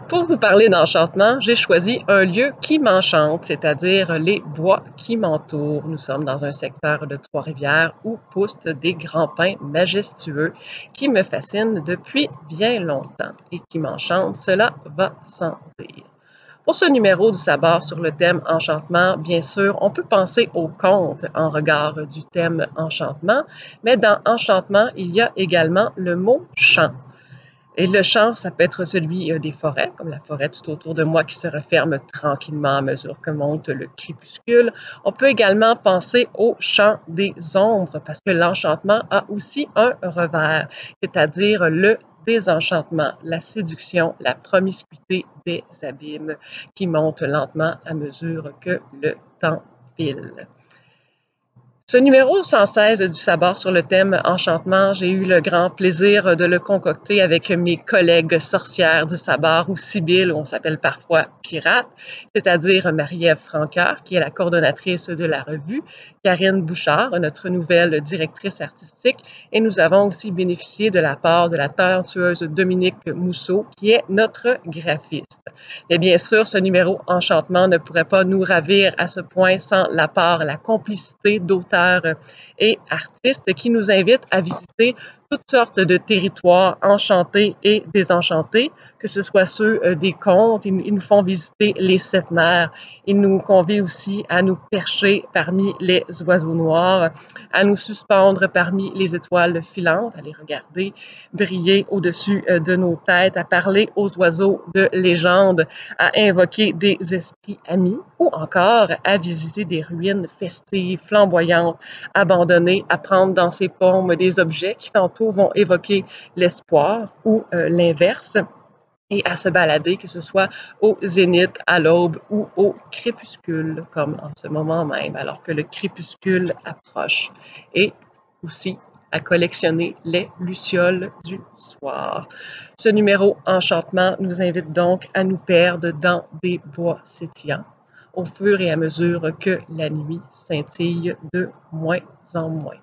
Pour vous parler d'enchantement, j'ai choisi un lieu qui m'enchante, c'est-à-dire les bois qui m'entourent. Nous sommes dans un secteur de Trois-Rivières où poussent des grands pins majestueux qui me fascinent depuis bien longtemps et qui m'enchantent, cela va sans dire. Pour ce numéro du Sabord sur le thème enchantement, bien sûr, on peut penser au conte en regard du thème enchantement, mais dans enchantement, il y a également le mot chant. Et le chant, ça peut être celui des forêts, comme la forêt tout autour de moi qui se referme tranquillement à mesure que monte le crépuscule. On peut également penser au chant des ombres, parce que l'enchantement a aussi un revers, c'est-à-dire le désenchantement, la séduction, la promiscuité des abîmes qui montent lentement à mesure que le temps file. Ce numéro 116 du Sabord sur le thème enchantement, j'ai eu le grand plaisir de le concocter avec mes collègues sorcières du Sabord ou Sibylle, on s'appelle parfois Pirate, c'est-à-dire Marie-Ève Francoeur, qui est la coordonnatrice de la revue, Karine Bouchard, notre nouvelle directrice artistique, et nous avons aussi bénéficié de la part de la talentueuse Dominique Mousseau, qui est notre graphiste. Et bien sûr, ce numéro enchantement ne pourrait pas nous ravir à ce point sans la part, la complicité d'auteurs et artistes qui nous invitent à visiter toutes sortes de territoires enchantés et désenchantés, que ce soit ceux des contes. Ils nous font visiter les sept mers. Ils nous convient aussi à nous percher parmi les oiseaux noirs, à nous suspendre parmi les étoiles filantes, à les regarder briller au-dessus de nos têtes, à parler aux oiseaux de légende, à invoquer des esprits amis ou encore à visiter des ruines festives, flamboyantes, abandonnées, à prendre dans ses paumes des objets qui tantôt vont évoquer l'espoir ou l'inverse et à se balader, que ce soit au zénith, à l'aube ou au crépuscule, comme en ce moment même, alors que le crépuscule approche. Et aussi à collectionner les lucioles du soir. Ce numéro enchantement nous invite donc à nous perdre dans des bois sétillants au fur et à mesure que la nuit scintille de moins en moins.